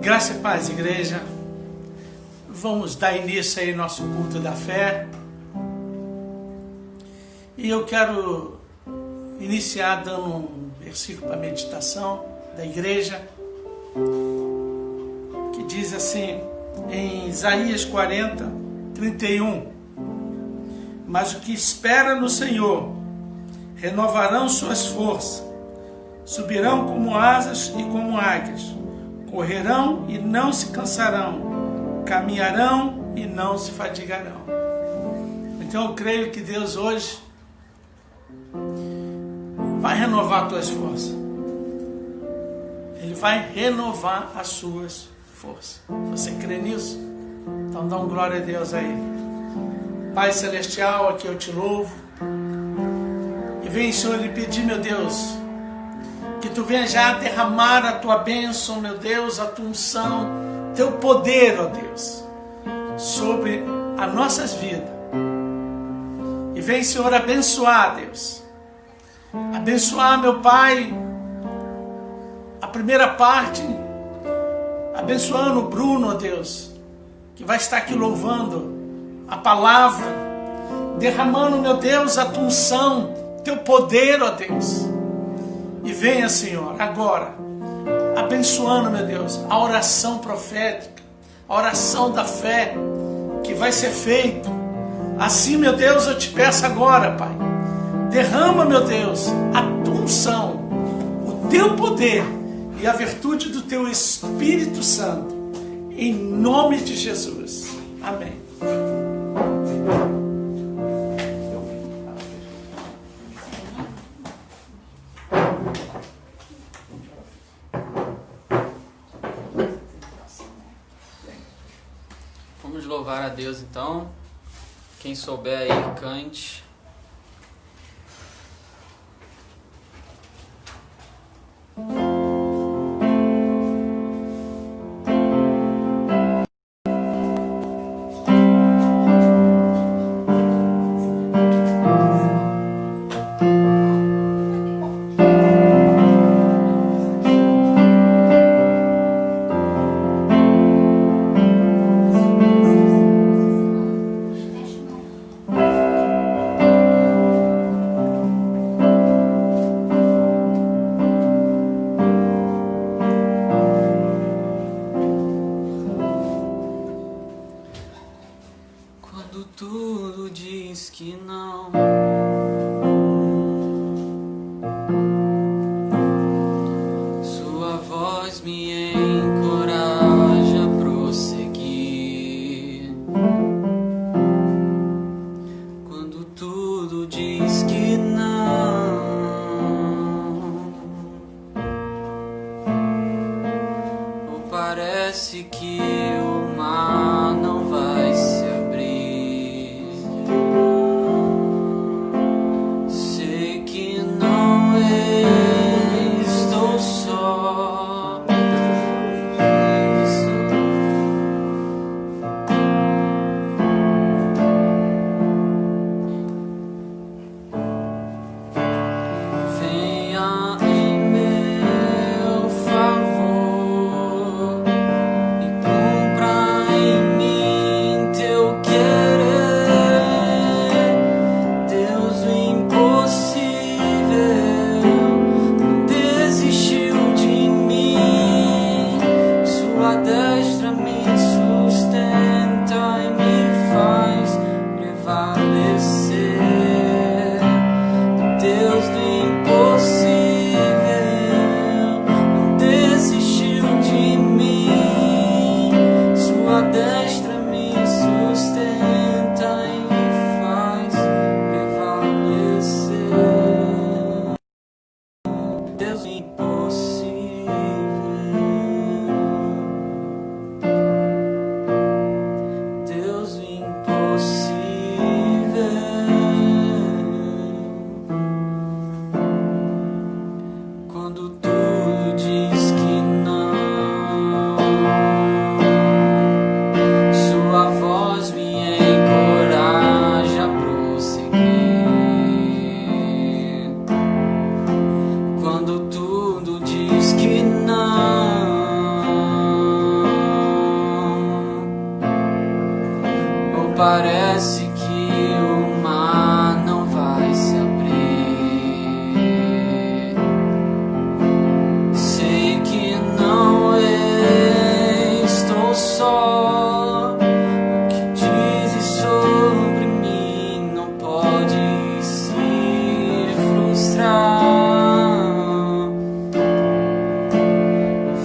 Graça e paz, igreja. Vamos dar início aí ao nosso culto da fé. E eu quero iniciar dando um versículo para a meditação da igreja, que diz assim, em Isaías 40, 31. Mas o que espera no Senhor renovarão suas forças, subirão como asas e como águias, correrão e não se cansarão, caminharão e não se fadigarão. Então eu creio que Deus hoje vai renovar tuas forças. Ele vai renovar as suas forças. Você crê nisso? Então dá um glória a Deus aí. Pai Celestial, aqui eu te louvo. E vem, Senhor, lhe pedir, meu Deus, que tu venha já derramar a tua bênção, meu Deus, a tua unção, teu poder, ó Deus, sobre as nossas vidas. E vem, Senhor, abençoar, Deus. Abençoar, meu Pai, a primeira parte, abençoando o Bruno, ó Deus, que vai estar aqui louvando a palavra, derramando, meu Deus, a tua unção, teu poder, ó Deus. E venha, Senhor, agora, abençoando, meu Deus, a oração profética, a oração da fé, que vai ser feita. Assim, meu Deus, eu te peço agora, Pai, derrama, meu Deus, a tua unção, o teu poder e a virtude do teu Espírito Santo, em nome de Jesus. Amém. Vamos louvar a Deus então. Quem souber aí, cante. Tudo diz que não, sua voz me encoraja a prosseguir. Quando tudo diz que não, ou parece que o mar não vai se em mim. parece que o mar não vai se abrir. Sei que não estou só. O que dizes sobre mim não pode se frustrar.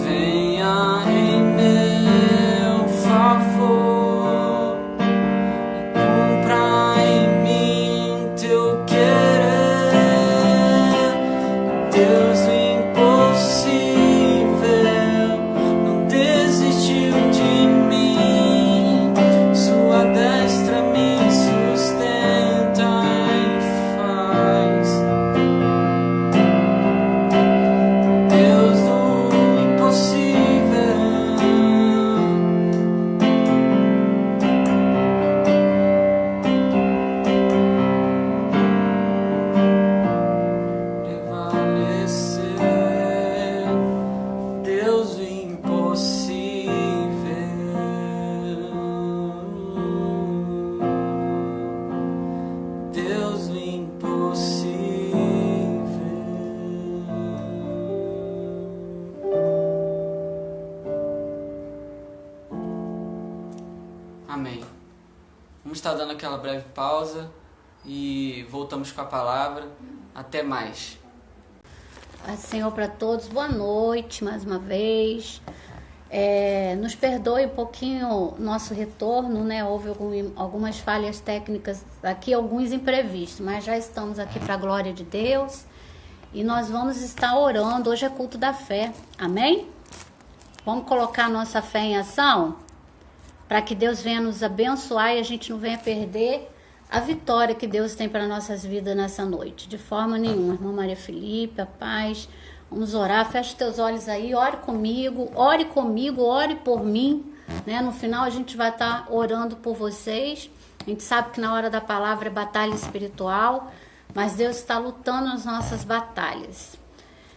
Venha em meu favor e cumpra em mim teu querer. Deus do impossível não desistiu de mim. Sua destra me sustenta e faz. Deus do impossível. Prevalecer, Deus do impossível. Deus do impossível. Amém. Vamos estar dando aquela breve pausa e voltamos com a palavra. Até mais. Paz do Senhor para todos, boa noite mais uma vez. Nos perdoe um pouquinho nosso retorno, né? Houve algumas falhas técnicas aqui, alguns imprevistos, mas já estamos aqui para a glória de Deus e nós vamos estar orando. Hoje é culto da fé, amém? Vamos colocar nossa fé em ação para que Deus venha nos abençoar e a gente não venha perder a vitória que Deus tem para nossas vidas nessa noite, de forma nenhuma. Irmã Maria Felipe, a paz, vamos orar, fecha teus olhos aí, ore comigo, ore por mim, né? No final a gente vai estar orando por vocês. A gente sabe que na hora da palavra é batalha espiritual, mas Deus está lutando as nossas batalhas.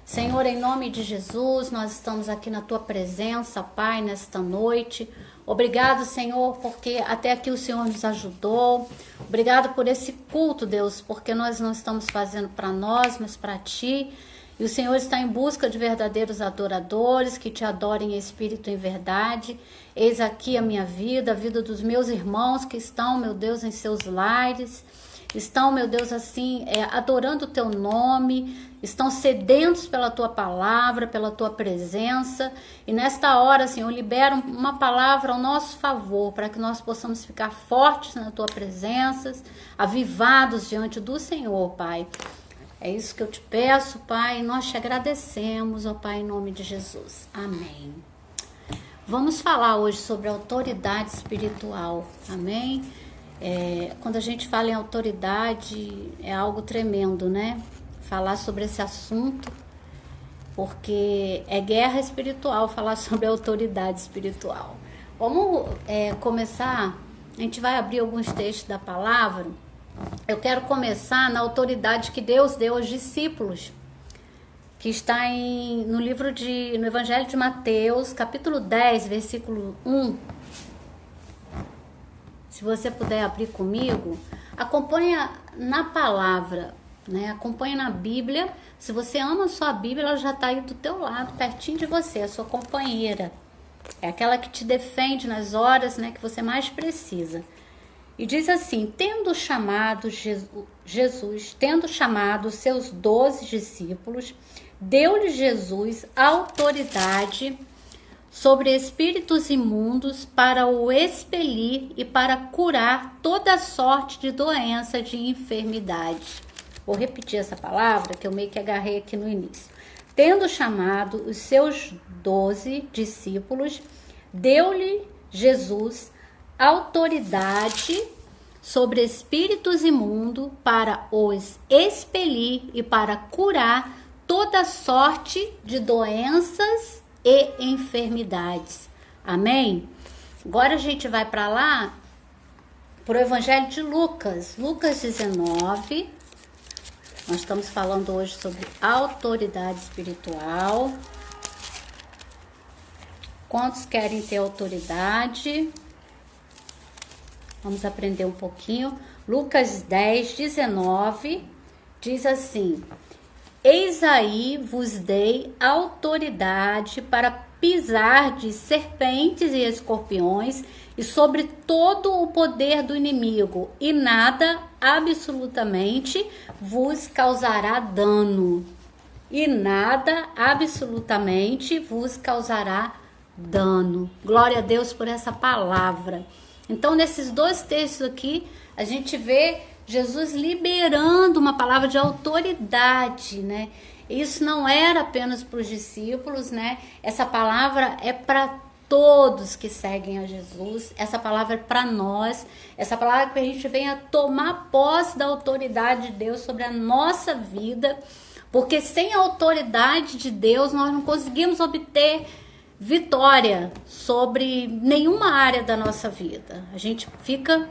Senhor, em nome de Jesus, nós estamos aqui na Tua presença, Pai, nesta noite. Obrigado, Senhor, porque até aqui o Senhor nos ajudou. Obrigado por esse culto, Deus, porque nós não estamos fazendo para nós, mas para Ti. E o Senhor está em busca de verdadeiros adoradores que Te adorem em espírito e em verdade. Eis aqui a minha vida, a vida dos meus irmãos que estão, meu Deus, em seus lares. Estão, meu Deus, assim, adorando o Teu nome, estão sedentos pela Tua palavra, pela Tua presença. E nesta hora, Senhor, libera uma palavra ao nosso favor, para que nós possamos ficar fortes na Tua presença, avivados diante do Senhor, Pai. É isso que eu te peço, Pai, e nós te agradecemos, ó Pai, em nome de Jesus. Amém. Vamos falar hoje sobre autoridade espiritual, amém? Quando a gente fala em autoridade, é algo tremendo, né? Falar sobre esse assunto, porque é guerra espiritual falar sobre autoridade espiritual. Vamos começar, a gente vai abrir alguns textos da palavra. Eu quero começar na autoridade que Deus deu aos discípulos, que está no Evangelho de Mateus, capítulo 10, versículo 1. Se você puder abrir comigo, acompanha na palavra, né? Acompanha na Bíblia. Se você ama a sua Bíblia, ela já está aí do teu lado, pertinho de você, a sua companheira. É aquela que te defende nas horas, né, que você mais precisa. E diz assim: tendo chamado seus 12 discípulos, deu-lhe Jesus autoridade sobre espíritos imundos para o expelir e para curar toda sorte de doença, de enfermidade. Vou repetir essa palavra que eu meio que agarrei aqui no início. Tendo chamado os seus 12 discípulos, deu-lhe Jesus autoridade sobre espíritos imundos para os expelir e para curar toda sorte de doenças e enfermidades. Amém? Agora a gente vai para lá, para o Evangelho de Lucas, Lucas 19. Nós estamos falando hoje sobre autoridade espiritual. Quantos querem ter autoridade? Vamos aprender um pouquinho. Lucas 10, 19, diz assim: Eis aí vos dei autoridade para pisar de serpentes e escorpiões e sobre todo o poder do inimigo, e nada absolutamente vos causará dano. E nada absolutamente vos causará dano. Glória a Deus por essa palavra. Então, nesses dois textos aqui, a gente vê Jesus liberando uma palavra de autoridade, né? Isso não era apenas para os discípulos, né? Essa palavra é para todos que seguem a Jesus. Essa palavra é para nós. Essa palavra é que a gente venha tomar posse da autoridade de Deus sobre a nossa vida. Porque sem a autoridade de Deus, nós não conseguimos obter vitória sobre nenhuma área da nossa vida. A gente fica,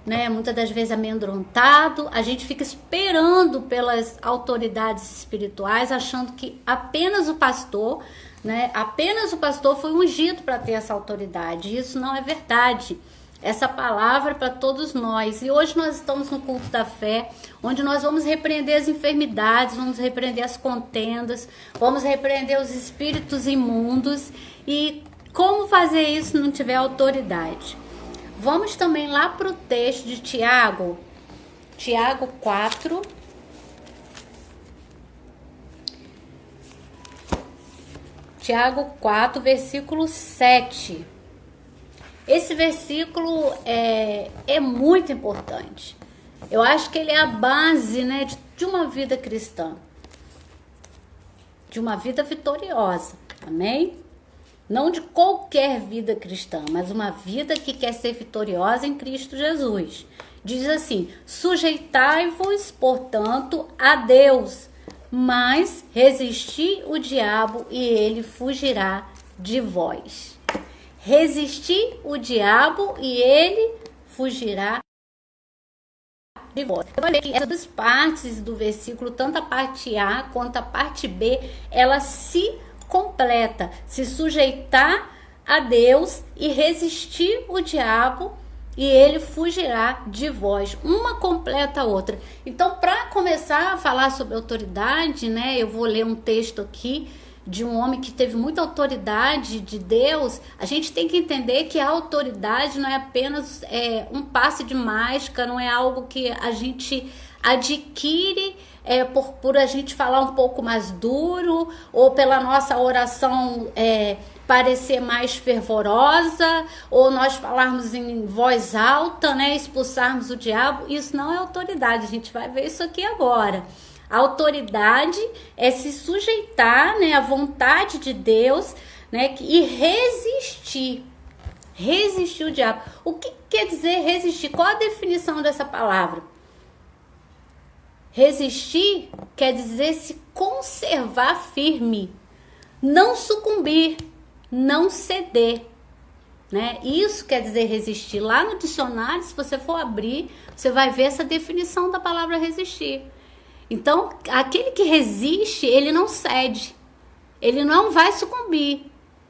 né, muitas das vezes amedrontado, a gente fica esperando pelas autoridades espirituais, achando que apenas o pastor, né, apenas o pastor foi ungido para ter essa autoridade. Isso não é verdade. Essa palavra é para todos nós. E hoje nós estamos no culto da fé, onde nós vamos repreender as enfermidades, vamos repreender as contendas, vamos repreender os espíritos imundos. E como fazer isso se não tiver autoridade? Vamos também lá para o texto de Tiago, Tiago 4. Tiago 4, versículo 7. Esse versículo é muito importante. Eu acho que ele é a base, né, de uma vida cristã. De uma vida vitoriosa. Amém? Não de qualquer vida cristã, mas uma vida que quer ser vitoriosa em Cristo Jesus. Diz assim: sujeitai-vos, portanto, a Deus, mas resisti o diabo e ele fugirá de vós. Resistir o diabo e ele fugirá de vós. Eu falei que essas duas partes do versículo, tanto a parte A quanto a parte B, ela se completa. Se sujeitar a Deus e resistir o diabo e ele fugirá de vós. Uma completa a outra. Então, para começar a falar sobre autoridade, né, eu vou ler um texto aqui de um homem que teve muita autoridade de Deus. A gente tem que entender que a autoridade não é apenas um passe de mágica, não é algo que a gente adquire por a gente falar um pouco mais duro, ou pela nossa oração parecer mais fervorosa, ou nós falarmos em voz alta, né, expulsarmos o diabo. Isso não é autoridade, a gente vai ver isso aqui agora. A autoridade é se sujeitar, né, à vontade de Deus, né, e resistir. Resistir o diabo. O que quer dizer resistir? Qual a definição dessa palavra? Resistir quer dizer se conservar firme, não sucumbir, não ceder, né? Isso quer dizer resistir. Lá no dicionário, se você for abrir, você vai ver essa definição da palavra resistir. Então, aquele que resiste, ele não cede. Ele não vai sucumbir.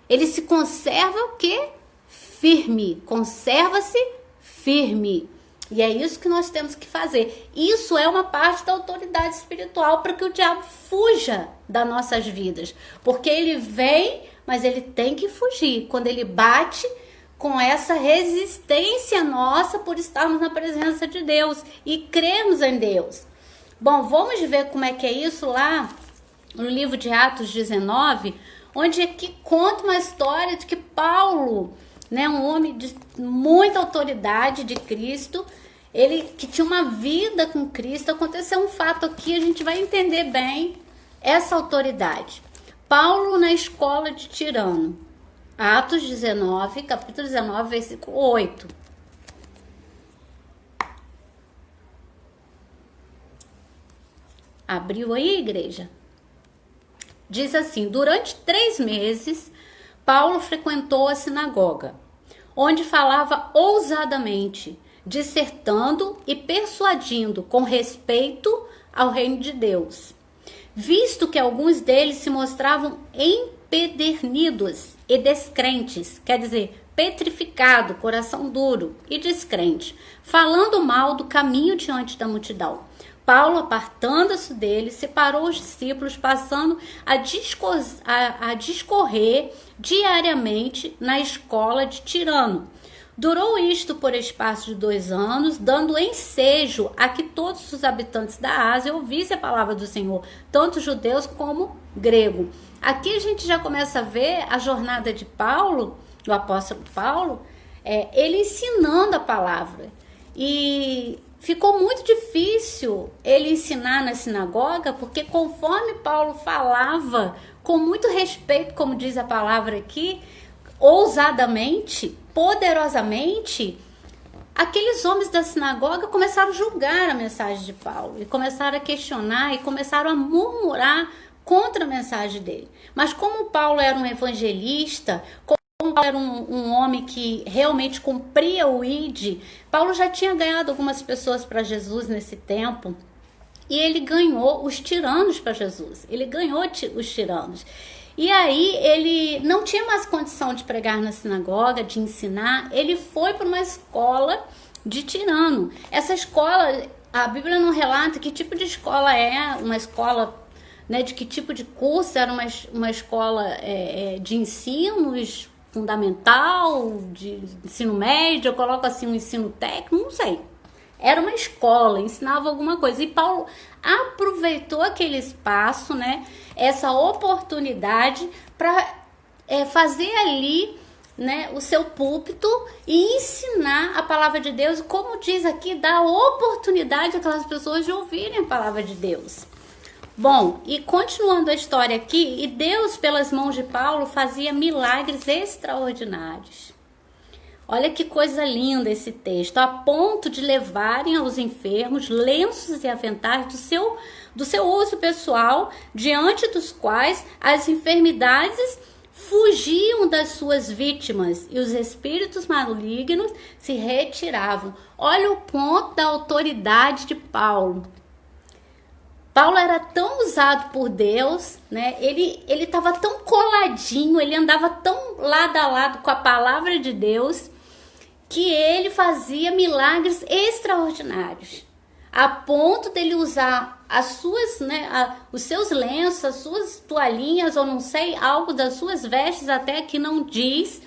Ele se conserva o quê? Firme. Conserva-se firme. E é isso que nós temos que fazer. Isso é uma parte da autoridade espiritual para que o diabo fuja das nossas vidas. Porque ele vem, mas ele tem que fugir. Quando ele bate com essa resistência nossa por estarmos na presença de Deus e crermos em Deus. Bom, vamos ver como é que é isso lá no livro de Atos 19, onde aqui conta uma história de que Paulo, né, um homem de muita autoridade de Cristo, ele que tinha uma vida com Cristo, aconteceu um fato aqui, a gente vai entender bem essa autoridade. Paulo na escola de Tirano, Atos 19, capítulo 19, versículo 8. Abriu aí, igreja? Diz assim: durante 3 meses, Paulo frequentou a sinagoga, onde falava ousadamente, dissertando e persuadindo com respeito ao reino de Deus. Visto que alguns deles se mostravam empedernidos e descrentes, quer dizer, petrificado, coração duro e descrente, falando mal do caminho diante da multidão. Paulo, apartando-se dele, separou os discípulos, passando a discorrer diariamente na escola de Tirano. Durou isto por espaço de 2 anos, dando ensejo a que todos os habitantes da Ásia ouvissem a palavra do Senhor, tanto judeus como grego. Aqui a gente já começa a ver a jornada de Paulo, do apóstolo Paulo, ele ensinando a palavra. E ficou muito difícil ele ensinar na sinagoga, porque conforme Paulo falava, com muito respeito, como diz a palavra aqui, ousadamente, poderosamente, aqueles homens da sinagoga começaram a julgar a mensagem de Paulo, e começaram a questionar, e começaram a murmurar contra a mensagem dele. Mas como Paulo era um evangelista, como Paulo era um homem que realmente cumpria o ID, Paulo já tinha ganhado algumas pessoas para Jesus nesse tempo, e ele ganhou os tiranos para Jesus, ele ganhou os tiranos. E aí ele não tinha mais condição de pregar na sinagoga, de ensinar, ele foi para uma escola de Tirano. Essa escola, a Bíblia não relata que tipo de escola é, uma escola, né, de que tipo de curso, era uma escola de ensinos fundamental, de ensino médio, eu coloco assim um ensino técnico, não sei. Era uma escola, ensinava alguma coisa. E Paulo aproveitou aquele espaço, né, essa oportunidade para fazer ali, né, o seu púlpito e ensinar a palavra de Deus, como diz aqui, dar oportunidade àquelas pessoas de ouvirem a palavra de Deus. Bom, e continuando a história aqui, e Deus, pelas mãos de Paulo, fazia milagres extraordinários. Olha que coisa linda esse texto, a ponto de levarem aos enfermos lenços e aventais do seu uso pessoal, diante dos quais as enfermidades fugiam das suas vítimas e os espíritos malignos se retiravam. Olha o ponto da autoridade de Paulo. Paulo era tão usado por Deus, né? Ele estava tão coladinho, ele andava tão lado a lado com a palavra de Deus, que ele fazia milagres extraordinários, a ponto dele usar as suas, né, os seus lenços, as suas toalhinhas, ou não sei, algo das suas vestes, até que não diz,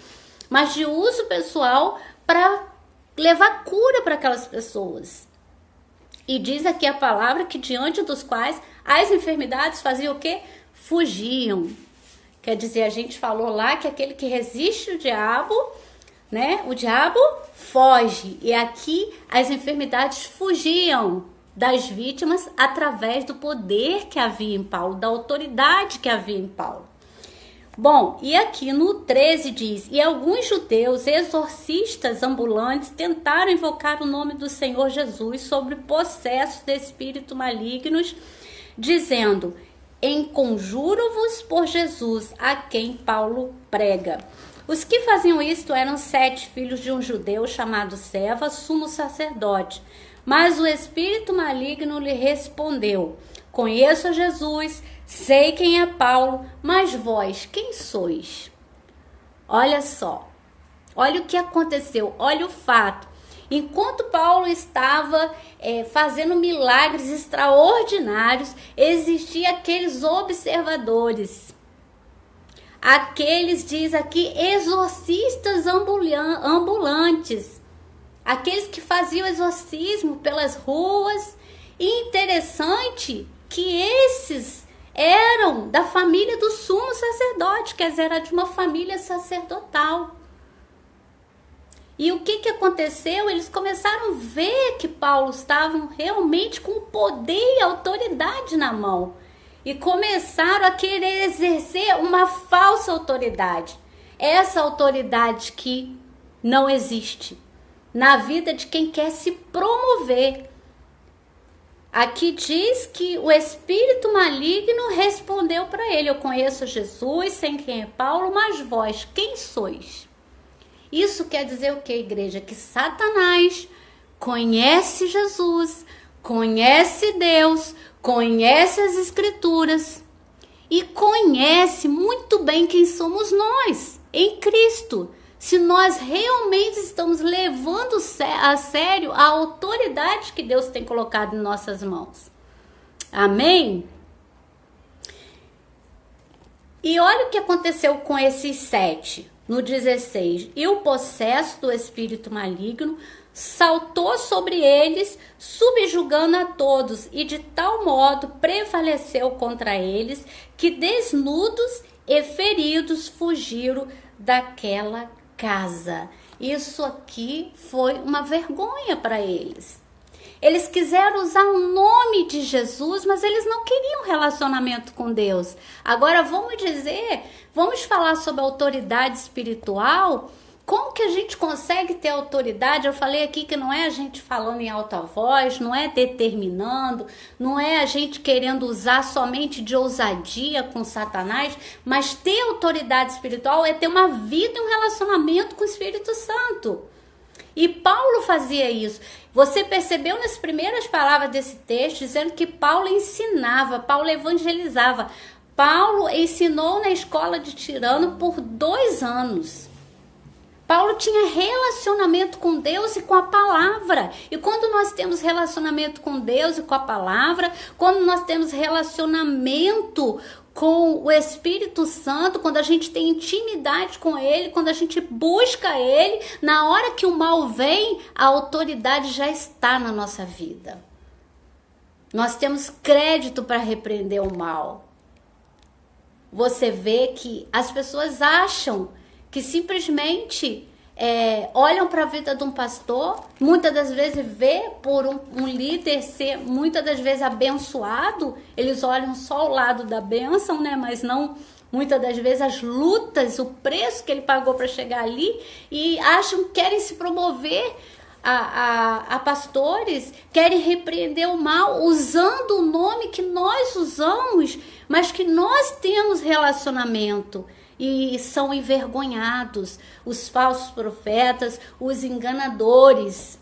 mas de uso pessoal, para levar cura para aquelas pessoas. E diz aqui a palavra que diante dos quais as enfermidades faziam o quê? Fugiam. Quer dizer, a gente falou lá que aquele que resiste o diabo, né? O diabo foge. E aqui as enfermidades fugiam das vítimas através do poder que havia em Paulo, da autoridade que havia em Paulo. Bom, e aqui no 13 diz: e alguns judeus exorcistas ambulantes tentaram invocar o nome do Senhor Jesus sobre possessos de espíritos malignos, dizendo: enconjuro-vos por Jesus, a quem Paulo prega. Os que faziam isto eram 7 filhos de um judeu chamado Seva, sumo sacerdote. Mas o espírito maligno lhe respondeu: conheço a Jesus, sei quem é Paulo, mas vós, quem sois? Olha só, olha o que aconteceu, olha o fato. Enquanto Paulo estava fazendo milagres extraordinários, existiam aqueles observadores. Aqueles, diz aqui, exorcistas ambulantes. Aqueles que faziam exorcismo pelas ruas. E interessante que esses eram da família do sumo sacerdote, quer dizer, era de uma família sacerdotal. E o que aconteceu? Eles começaram a ver que Paulo estava realmente com o poder e autoridade na mão. E começaram a querer exercer uma falsa autoridade. Essa autoridade que não existe na vida de quem quer se promover. Aqui diz que o espírito maligno respondeu para ele: eu conheço Jesus, sei quem é Paulo, mas vós, quem sois? Isso quer dizer o que, igreja? Que Satanás conhece Jesus, conhece Deus, conhece as Escrituras e conhece muito bem quem somos nós em Cristo. se nós realmente estamos levando a sério a autoridade que Deus tem colocado em nossas mãos. Amém? E olha o que aconteceu com esses 7, no 16. E o possesso do espírito maligno saltou sobre eles, subjugando a todos, e de tal modo prevaleceu contra eles, que desnudos e feridos fugiram daquela casa. Isso aqui foi uma vergonha para eles. Eles quiseram usar o nome de Jesus, mas eles não queriam relacionamento com Deus. Agora vamos falar sobre autoridade espiritual. Como que a gente consegue ter autoridade? Eu falei aqui que não é a gente falando em alta voz, não é determinando, não é a gente querendo usar somente de ousadia com Satanás, mas ter autoridade espiritual é ter uma vida e um relacionamento com o Espírito Santo. E Paulo fazia isso. Você percebeu nas primeiras palavras desse texto, dizendo que Paulo ensinava, Paulo evangelizava. Paulo ensinou na escola de Tirano por 2 anos. Paulo tinha relacionamento com Deus e com a palavra. E quando nós temos relacionamento com Deus e com a palavra, quando nós temos relacionamento com o Espírito Santo, quando a gente tem intimidade com Ele, quando a gente busca Ele, na hora que o mal vem, a autoridade já está na nossa vida. Nós temos crédito para repreender o mal. Você vê que as pessoas acham que simplesmente olham para a vida de um pastor, muitas das vezes vê por um líder ser muitas das vezes abençoado, eles olham só o lado da bênção, né? Mas não muitas das vezes as lutas, o preço que ele pagou para chegar ali, e acham que querem se promover a pastores, querem repreender o mal usando o nome que nós usamos, mas que nós temos relacionamento. E são envergonhados os falsos profetas, os enganadores.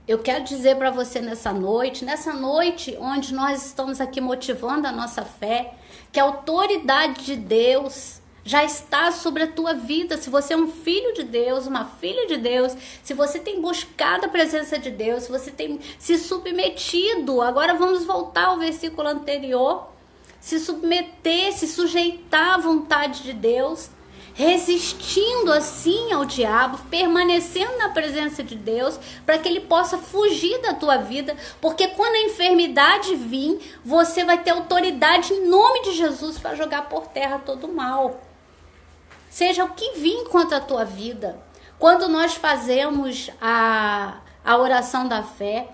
Eu quero dizer para você nessa noite onde nós estamos aqui motivando a nossa fé, que a autoridade de Deus já está sobre a tua vida. Se você é um filho de Deus, uma filha de Deus, se você tem buscado a presença de Deus, se você tem se submetido, agora vamos voltar ao versículo anterior, se submeter, se sujeitar à vontade de Deus, resistindo assim ao diabo, permanecendo na presença de Deus, para que ele possa fugir da tua vida, porque quando a enfermidade vir, você vai ter autoridade em nome de Jesus para jogar por terra todo o mal. Seja o que vir contra a tua vida. Quando nós fazemos a oração da fé,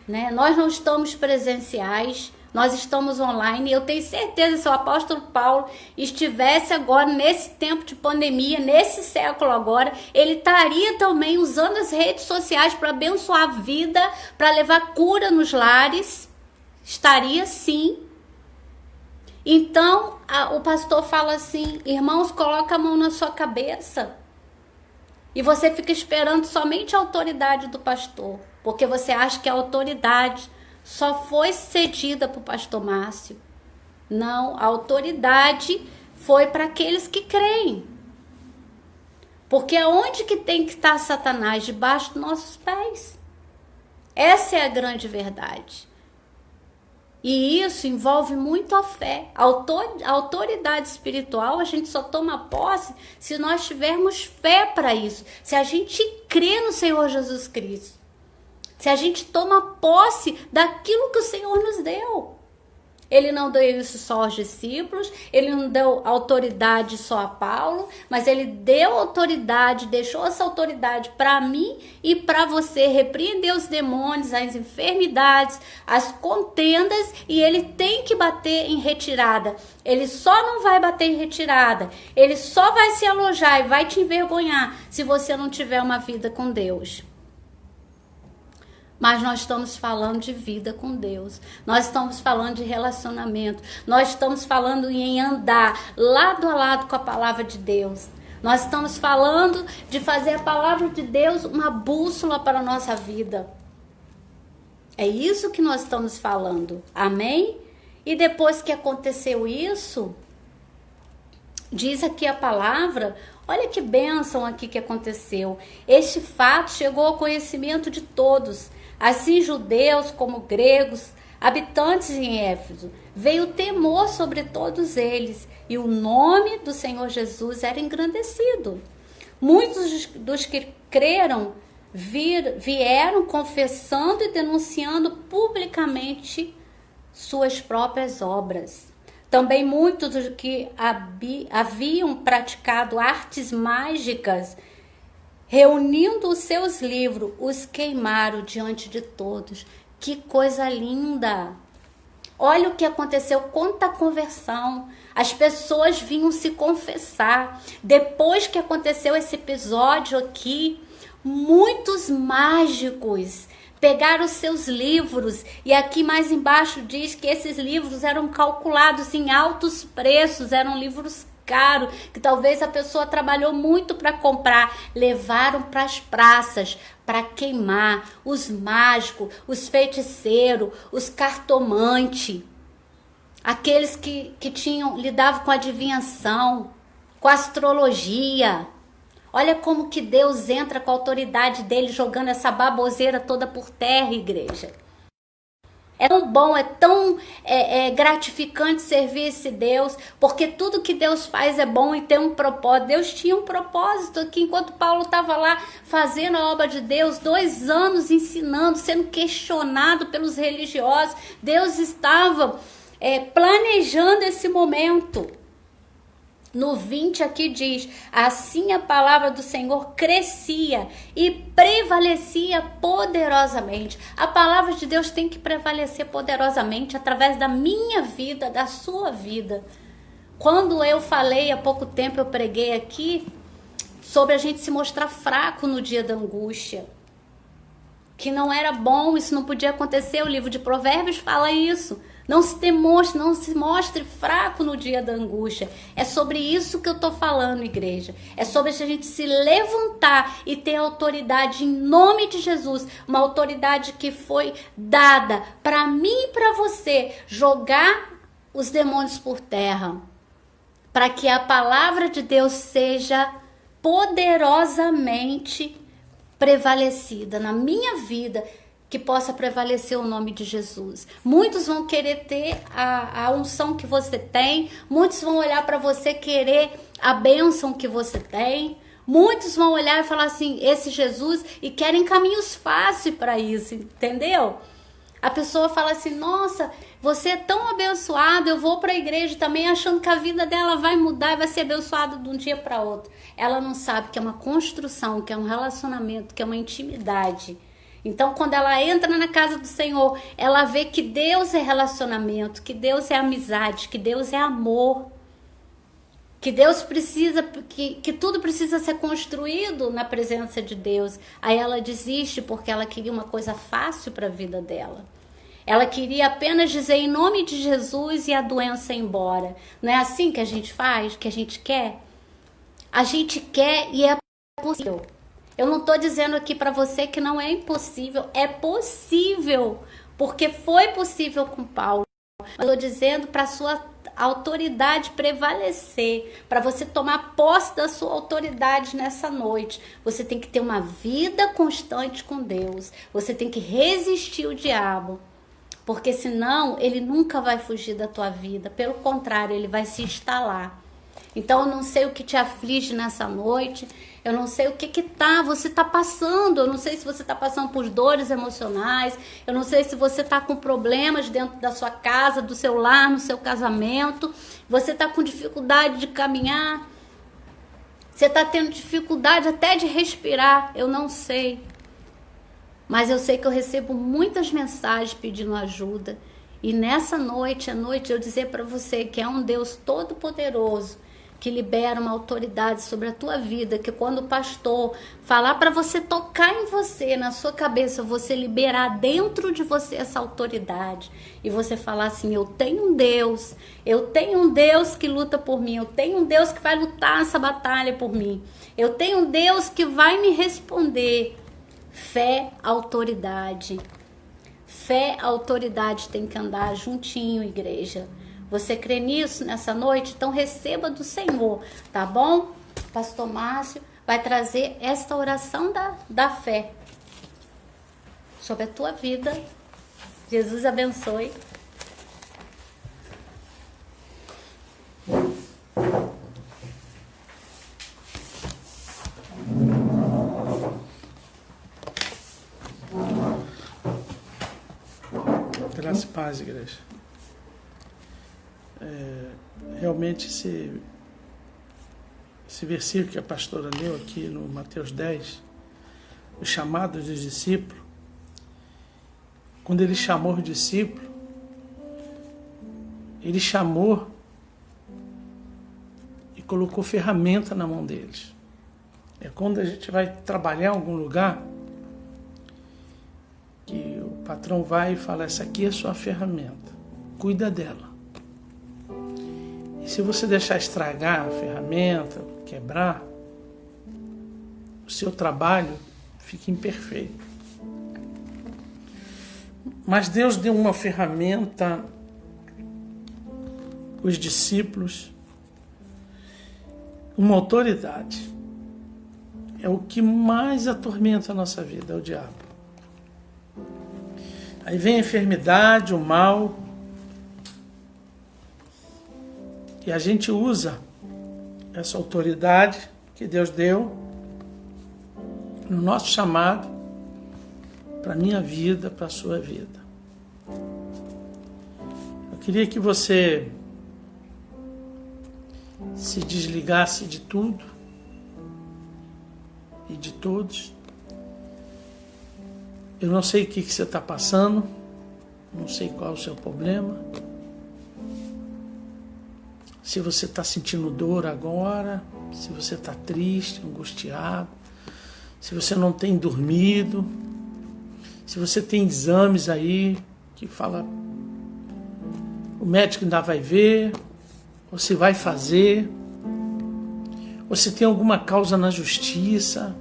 né, nós não estamos presenciais, nós estamos online, e eu tenho certeza que se o apóstolo Paulo estivesse agora nesse tempo de pandemia, nesse século agora, ele estaria também usando as redes sociais para abençoar a vida, para levar cura nos lares. Estaria sim. Então, o pastor fala assim: irmãos, coloca a mão na sua cabeça. E você fica esperando somente a autoridade do pastor, porque você acha que a autoridade só foi cedida para o pastor Márcio. Não, a autoridade foi para aqueles que creem. Porque aonde que tem que estar Satanás? Debaixo dos nossos pés. Essa é a grande verdade. E isso envolve muito a fé. A autoridade espiritual a gente só toma posse se nós tivermos fé para isso. Se a gente crê no Senhor Jesus Cristo. Se a gente toma posse daquilo que o Senhor nos deu. Ele não deu isso só aos discípulos, ele não deu autoridade só a Paulo, mas ele deu autoridade, deixou essa autoridade para mim e para você repreender os demônios, as enfermidades, as contendas, e ele tem que bater em retirada. Ele só não vai bater em retirada, ele só vai se alojar e vai te envergonhar se você não tiver uma vida com Deus. Mas nós estamos falando de vida com Deus. Nós estamos falando de relacionamento. Nós estamos falando em andar lado a lado com a palavra de Deus. Nós estamos falando de fazer a palavra de Deus uma bússola para a nossa vida. É isso que nós estamos falando. Amém? E depois que aconteceu isso, Diz aqui a palavra, olha que bênção aqui que aconteceu. Este fato chegou ao conhecimento de todos, assim judeus como gregos, habitantes em Éfeso. Veio temor sobre todos eles, e o nome do Senhor Jesus era engrandecido. Muitos dos que creram vieram confessando e denunciando publicamente suas próprias obras. Também muitos dos que haviam praticado artes mágicas, reunindo os seus livros, os queimaram diante de todos. Que coisa linda! Olha o que aconteceu, quanta conversão. As pessoas vinham se confessar. Depois que aconteceu esse episódio aqui, muitos mágicos pegaram seus livros, e aqui mais embaixo diz que esses livros eram calculados em altos preços, eram livros caros, que talvez a pessoa trabalhou muito para comprar, levaram para as praças para queimar. Os mágicos, os feiticeiros, os cartomantes, aqueles que lidavam com adivinhação, com astrologia. Olha como que Deus entra com a autoridade dele, jogando essa baboseira toda por terra, igreja. É tão bom, é tão gratificante servir esse Deus, porque tudo que Deus faz é bom e tem um propósito. Deus tinha um propósito aqui, enquanto Paulo estava lá fazendo a obra de Deus, 2 anos ensinando, sendo questionado pelos religiosos. Deus estava planejando esse momento. No 20 aqui diz, assim a palavra do Senhor crescia e prevalecia poderosamente. A palavra de Deus tem que prevalecer poderosamente através da minha vida, da sua vida. Quando eu falei, há pouco tempo eu preguei aqui, sobre a gente se mostrar fraco no dia da angústia. Que não era bom, isso não podia acontecer, o livro de Provérbios fala isso. Não se mostre fraco no dia da angústia. É sobre isso que eu estou falando, igreja. É sobre a gente se levantar e ter autoridade em nome de Jesus. Uma autoridade que foi dada para mim e para você. Jogar os demônios por terra. Para que a palavra de Deus seja poderosamente prevalecida na minha vida, que possa prevalecer o nome de Jesus. Muitos vão querer ter a unção que você tem, muitos vão olhar para você querer a bênção que você tem, muitos vão olhar e falar assim, esse Jesus, e querem caminhos fáceis para isso, entendeu? A pessoa fala assim, nossa, você é tão abençoado, eu vou para a igreja também achando que a vida dela vai mudar e vai ser abençoada de um dia para outro. Ela não sabe que é uma construção, que é um relacionamento, que é uma intimidade. Então, quando ela entra na casa do Senhor, ela vê que Deus é relacionamento, que Deus é amizade, que Deus é amor, que Deus precisa, que tudo precisa ser construído na presença de Deus. Aí ela desiste porque ela queria uma coisa fácil para a vida dela. Ela queria apenas dizer em nome de Jesus e a doença ir embora. Não é assim que a gente faz, que a gente quer? A gente quer e é possível. Eu não estou dizendo aqui para você que não é impossível, é possível, porque foi possível com Paulo. Eu estou dizendo para a sua autoridade prevalecer, para você tomar posse da sua autoridade nessa noite. Você tem que ter uma vida constante com Deus, você tem que resistir o diabo, porque senão ele nunca vai fugir da tua vida, pelo contrário, ele vai se instalar. Então eu não sei o que te aflige nessa noite, eu não sei o que você está passando, eu não sei se você está passando por dores emocionais, eu não sei se você está com problemas dentro da sua casa, do seu lar, no seu casamento, você está com dificuldade de caminhar, você está tendo dificuldade até de respirar, eu não sei. Mas eu sei que eu recebo muitas mensagens pedindo ajuda, e nessa noite, eu dizer para você que é um Deus todo-poderoso, que libera uma autoridade sobre a tua vida, que quando o pastor falar para você tocar em você, na sua cabeça, você liberar dentro de você essa autoridade, e você falar assim, eu tenho um Deus que luta por mim, eu tenho um Deus que vai lutar essa batalha por mim, eu tenho um Deus que vai me responder. Fé, autoridade. Fé, autoridade tem que andar juntinho, igreja. Você crê nisso nessa noite? Então receba do Senhor, tá bom? Pastor Márcio vai trazer esta oração da fé sobre a tua vida. Jesus abençoe. Graça e paz, igreja. Realmente esse versículo que a pastora leu aqui no Mateus 10, o chamado dos discípulos, quando ele chamou os discípulos, ele chamou e colocou ferramenta na mão deles. É quando a gente vai trabalhar em algum lugar, que o patrão vai e fala, essa aqui é a sua ferramenta, cuida dela. E se você deixar estragar a ferramenta, quebrar, o seu trabalho fica imperfeito. Mas Deus deu uma ferramenta, os discípulos, uma autoridade. É o que mais atormenta a nossa vida, é o diabo. Aí vem a enfermidade, o mal, e a gente usa essa autoridade que Deus deu no nosso chamado, para a minha vida, para a sua vida. Eu queria que você se desligasse de tudo e de todos. Eu não sei o que você está passando, não sei qual é o seu problema. Se você está sentindo dor agora, se você está triste, angustiado, se você não tem dormido, se você tem exames aí que fala, o médico ainda vai ver, ou se vai fazer, ou se tem alguma causa na justiça,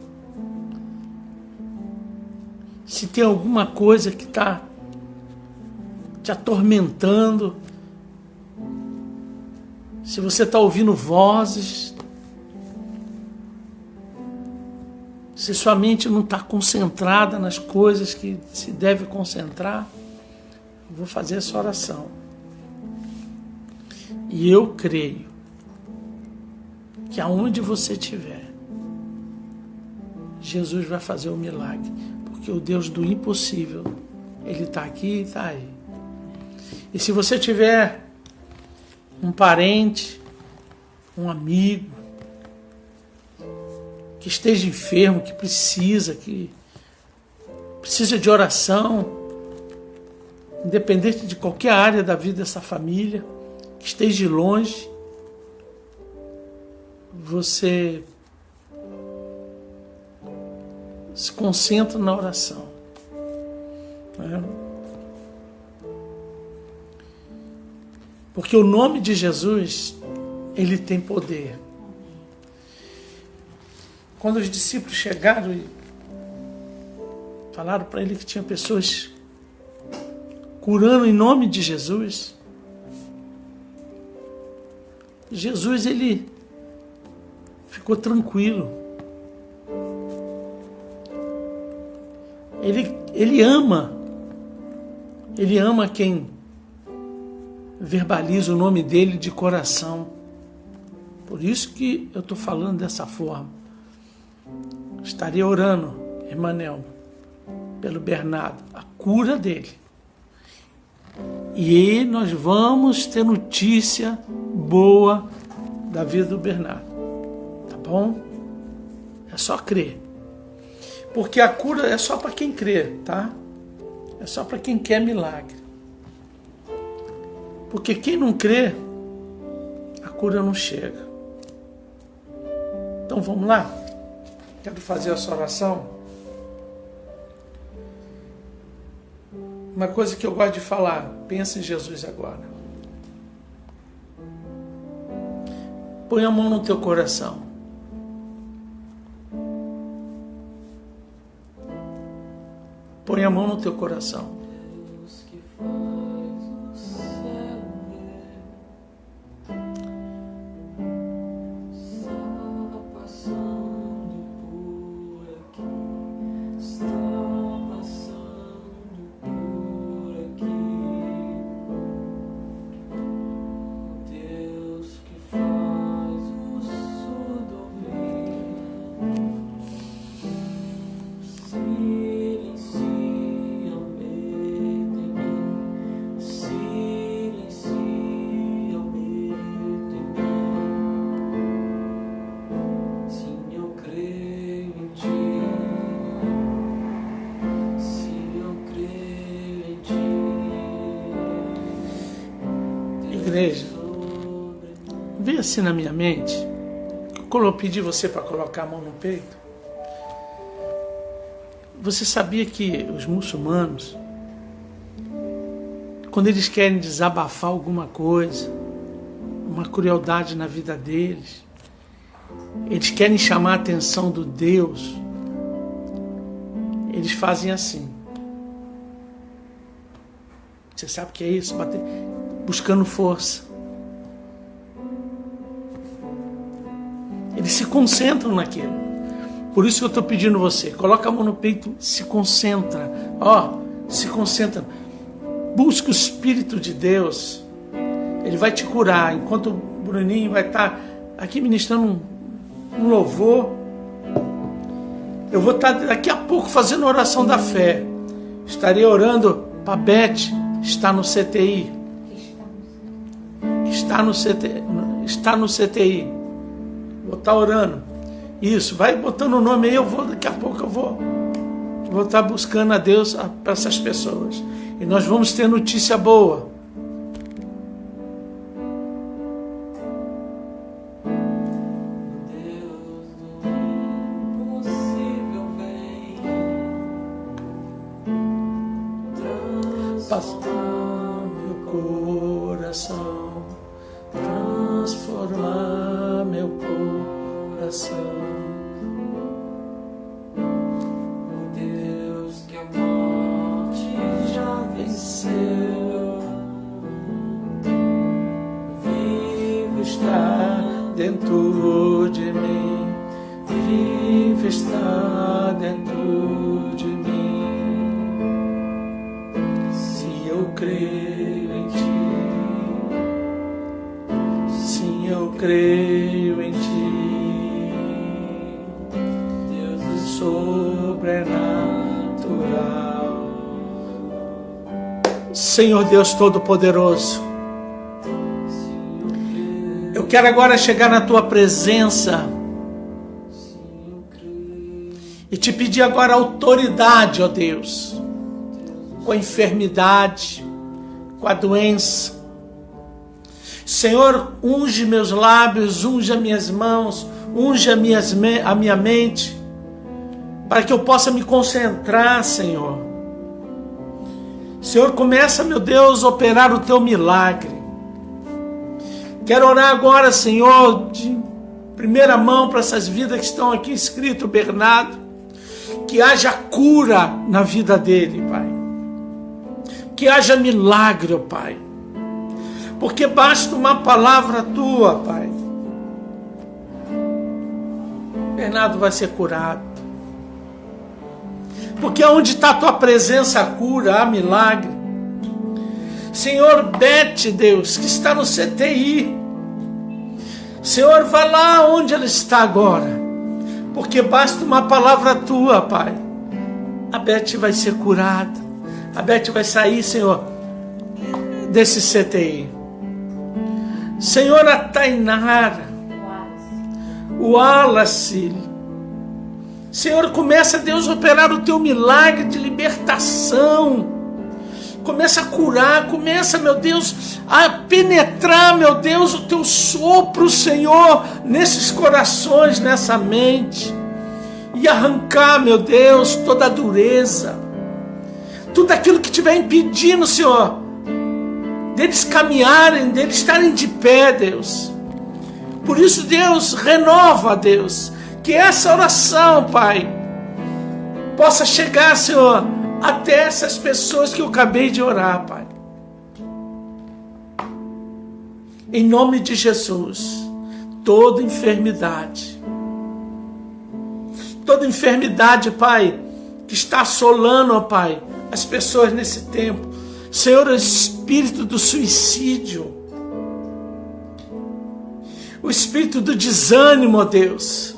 se tem alguma coisa que está te atormentando, se você está ouvindo vozes, se sua mente não está concentrada nas coisas que se deve concentrar, eu vou fazer essa oração. E eu creio que aonde você estiver, Jesus vai fazer o milagre. Porque o Deus do impossível, Ele está aqui e está aí. E se você tiver um parente, um amigo, que esteja enfermo, que precisa de oração, independente de qualquer área da vida dessa família, que esteja longe, você se concentra na oração. Porque o nome de Jesus, ele tem poder. Quando os discípulos chegaram e falaram para ele que tinha pessoas curando em nome de Jesus, Jesus, ele ficou tranquilo. Ele ama quem verbaliza o nome dele de coração. Por isso que eu estou falando dessa forma. Estaria orando, Emmanuel, pelo Bernardo, a cura dele. E nós vamos ter notícia boa da vida do Bernardo. Tá bom? É só crer. Porque a cura é só para quem crê, tá? É só para quem quer milagre. Porque quem não crê, a cura não chega. Então vamos lá? Quero fazer essa oração. Uma coisa que eu gosto de falar, pensa em Jesus agora. Põe a mão no teu coração. Põe a mão no teu coração. igreja, veio assim na minha mente, quando eu pedi você para colocar a mão no peito. Você sabia que os muçulmanos, quando eles querem desabafar alguma coisa, uma crueldade na vida deles, eles querem chamar a atenção do Deus, eles fazem assim. Você sabe o que é isso? Buscando força. Eles se concentram naquilo. Por isso que eu estou pedindo você, coloca a mão no peito, se concentra. Se concentra. Busca o Espírito de Deus. Ele vai te curar. Enquanto o Bruninho vai estar aqui ministrando um louvor, eu vou estar daqui a pouco fazendo a oração da fé. Estarei orando para a Beth, está no CTI. Está no CTI. Vou estar orando. Isso, vai botando o nome aí, daqui a pouco eu vou estar buscando a Deus para essas pessoas. E nós vamos ter notícia boa. Transformar meu coração, transformar meu coração. O Deus que a morte já venceu, Vivo está dentro de mim, vivo está dentro de mim. Se eu creio em ti, sim, eu creio em ti, Deus sobrenatural. Senhor Deus Todo-Poderoso, eu quero agora chegar na tua presença e te pedir agora autoridade, ó Deus, com a enfermidade, com a doença. Senhor, unge meus lábios, unge as minhas mãos, unge a minha mente, para que eu possa me concentrar, Senhor. Senhor, começa, meu Deus, a operar o teu milagre. Quero orar agora, Senhor, de primeira mão para essas vidas que estão aqui escrito, Bernardo, que haja cura na vida dele, Pai. Que haja milagre, ó Pai. Porque basta uma palavra tua, Pai. Bernardo vai ser curado. Porque onde está a tua presença, a cura, há milagre. Senhor, Beth, Deus, que está no CTI. Senhor, vai lá onde ela está agora. Porque basta uma palavra tua, Pai. A Beth vai ser curada. A Beth vai sair, Senhor, desse CTI. Senhor, a Tainara, o Wallace. Senhor, começa, Deus, a operar o teu milagre de libertação. Começa a curar, começa, meu Deus, a penetrar, meu Deus, o teu sopro, Senhor, nesses corações, nessa mente. E arrancar, meu Deus, toda a dureza. Tudo aquilo que estiver impedindo, Senhor, deles caminharem, deles estarem de pé, Deus. Por isso, Deus, renova, Deus, que essa oração, Pai, possa chegar, Senhor, até essas pessoas que eu acabei de orar, Pai. Em nome de Jesus, toda enfermidade, Pai, que está assolando, ó Pai, as pessoas nesse tempo. Senhor, o espírito do suicídio, o espírito do desânimo, ó Deus,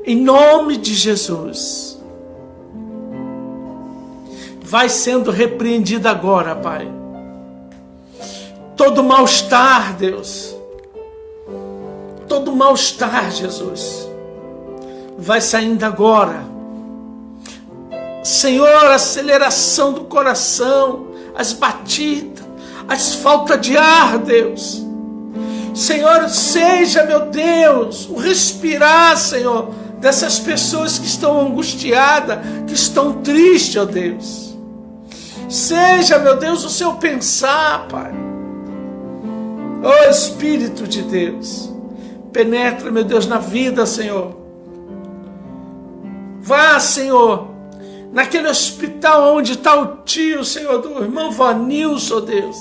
em nome de Jesus, vai sendo repreendido agora, Pai. Todo mal-estar, Deus, todo mal-estar, Jesus, vai saindo agora. Senhor, a aceleração do coração, as batidas, as faltas de ar, Deus. Senhor, seja, meu Deus, o respirar, Senhor, dessas pessoas que estão angustiadas, que estão tristes, ó Deus. Seja, meu Deus, o seu pensar, Pai. Ó Espírito de Deus, penetra, meu Deus, na vida, Senhor. Vá, Senhor, naquele hospital onde está o tio, Senhor, do irmão Vanilson, ó Deus.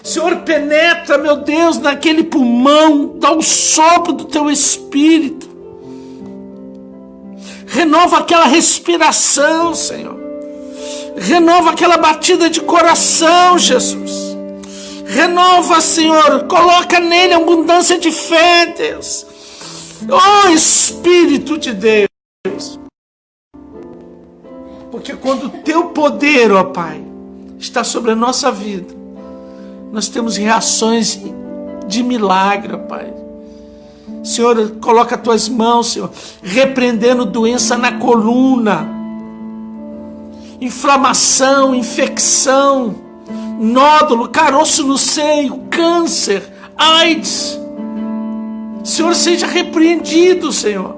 Senhor, penetra, meu Deus, naquele pulmão, dá um sopro do teu Espírito. Renova aquela respiração, Senhor. Renova aquela batida de coração, Jesus. Renova, Senhor, coloca nele abundância de fé, Deus. Oh, Espírito de Deus. Porque quando o teu poder, ó Pai, está sobre a nossa vida, nós temos reações de milagre, ó Pai. Senhor, coloca as tuas mãos, Senhor, repreendendo doença na coluna, inflamação, infecção, nódulo, caroço no seio, câncer, AIDS. Senhor, seja repreendido, Senhor.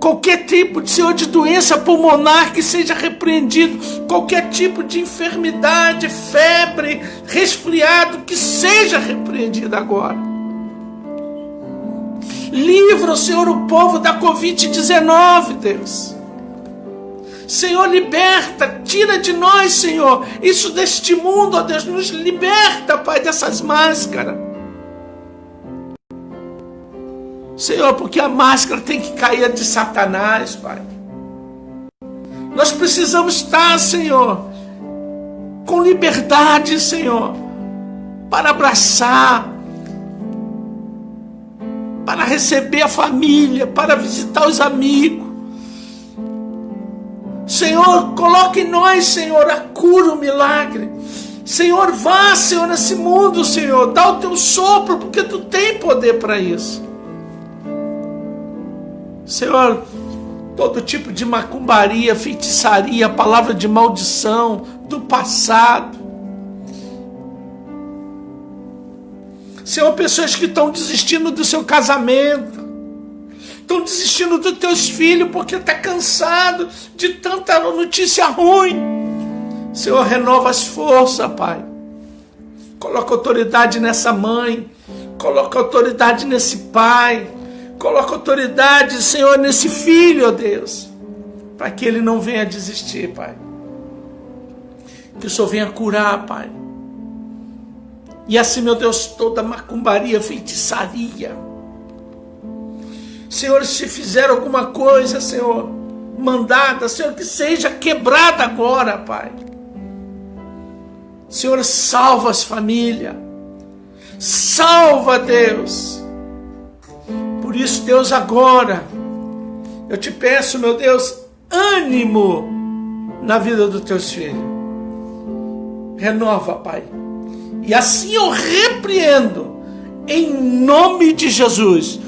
Qualquer tipo de, Senhor, de doença pulmonar que seja repreendido, qualquer tipo de enfermidade, febre, resfriado, que seja repreendido agora. Livra, Senhor, o povo da Covid-19, Deus. Senhor, liberta, tira de nós, Senhor, isso deste mundo, ó Deus, nos liberta, Pai, dessas máscaras. Senhor, porque a máscara tem que cair de Satanás, Pai. Nós precisamos estar, Senhor, com liberdade, Senhor, para abraçar, para receber a família, para visitar os amigos. Senhor, coloque em nós, Senhor, a cura, o milagre. Senhor, vá, Senhor, nesse mundo, Senhor, dá o teu sopro, porque tu tem poder para isso. Senhor, todo tipo de macumbaria, feitiçaria, palavra de maldição do passado. Senhor, pessoas que estão desistindo do seu casamento, estão desistindo dos teus filhos porque está cansado de tanta notícia ruim. Senhor, renova as forças, Pai. Coloca autoridade nessa mãe, coloca autoridade nesse pai, coloca autoridade, Senhor, nesse filho, ó Deus, para que ele não venha desistir, Pai. Que o Senhor venha curar, Pai. E assim, meu Deus, toda macumbaria, feitiçaria. Senhor, se fizer alguma coisa, Senhor, mandada, Senhor, que seja quebrada agora, Pai. Senhor, salva as famílias. Salva, Deus. Por isso, Deus, agora, eu te peço, meu Deus, ânimo na vida dos teus filhos. Renova, Pai. E assim eu repreendo, em nome de Jesus,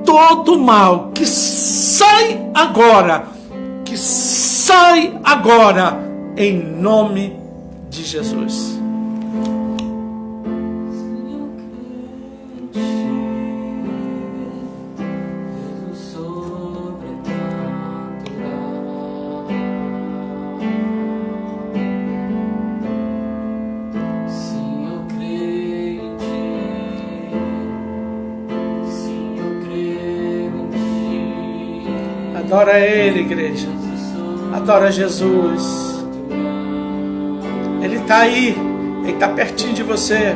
todo mal que sai agora, em nome de Jesus. Adora Ele, igreja. Adora Jesus. Ele está aí. Ele está pertinho de você.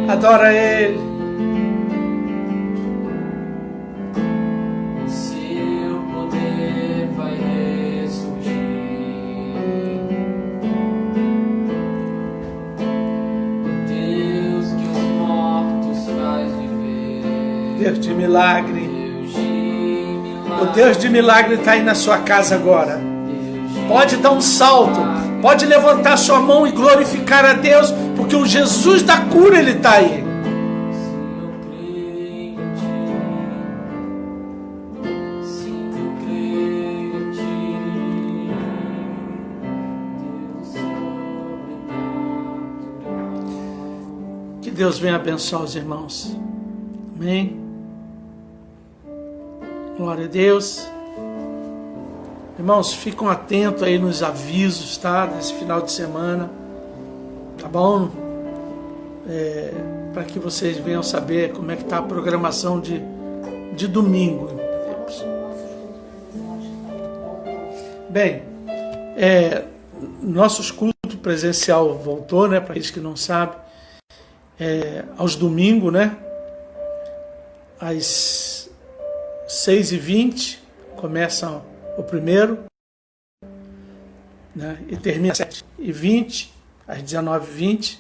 Adora Ele. Seu poder vai ressurgir. Deus que os mortos faz viver. Deus de milagre. O Deus de milagre está aí na sua casa agora. Pode dar um salto. Pode levantar sua mão e glorificar a Deus, porque o Jesus da cura, Ele está aí. Deus venha abençoar os irmãos. Amém. Glória a Deus. Irmãos, ficam atentos aí nos avisos, tá? Desse final de semana. Tá bom? Para que vocês venham saber como é que está a programação de domingo. Bem, nossos cultos presencial voltou, né? Para eles que não sabem, aos domingos, né? Às 6h20 começa o primeiro, né? E termina às 7h20, às 19h20.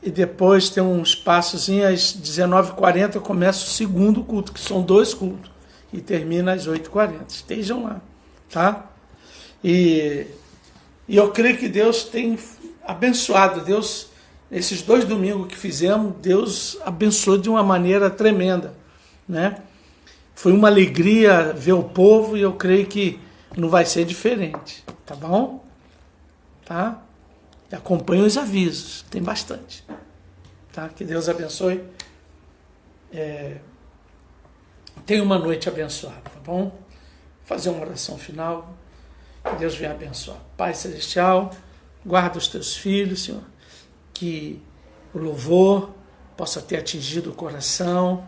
E depois tem um espaçozinho, às 19h40 começa o segundo culto, que são 2 cultos. E termina às 8h40. Estejam lá, tá? E eu creio que Deus tem abençoado. Deus, esses 2 domingos que fizemos, Deus abençoou de uma maneira tremenda, né? Foi uma alegria ver o povo e eu creio que não vai ser diferente, tá bom? Tá? E acompanhe os avisos, tem bastante. Tá? Que Deus abençoe. Tenha uma noite abençoada, tá bom? Vou fazer uma oração final. Que Deus venha abençoar. Pai Celestial, guarda os teus filhos, Senhor. Que o louvor possa ter atingido o coração,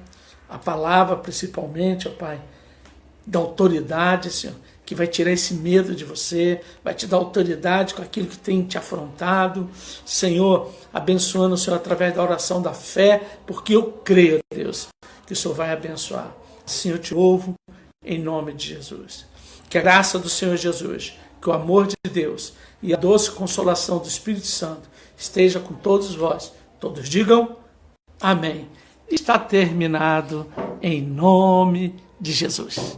a palavra principalmente, ó Pai, da autoridade, Senhor, que vai tirar esse medo de você, vai te dar autoridade com aquilo que tem te afrontado. Senhor, abençoando o Senhor através da oração da fé, porque eu creio, Deus, que o Senhor vai abençoar. Senhor, eu te louvo em nome de Jesus. Que a graça do Senhor Jesus, que o amor de Deus e a doce consolação do Espírito Santo esteja com todos vós. Todos digam amém. Está terminado em nome de Jesus.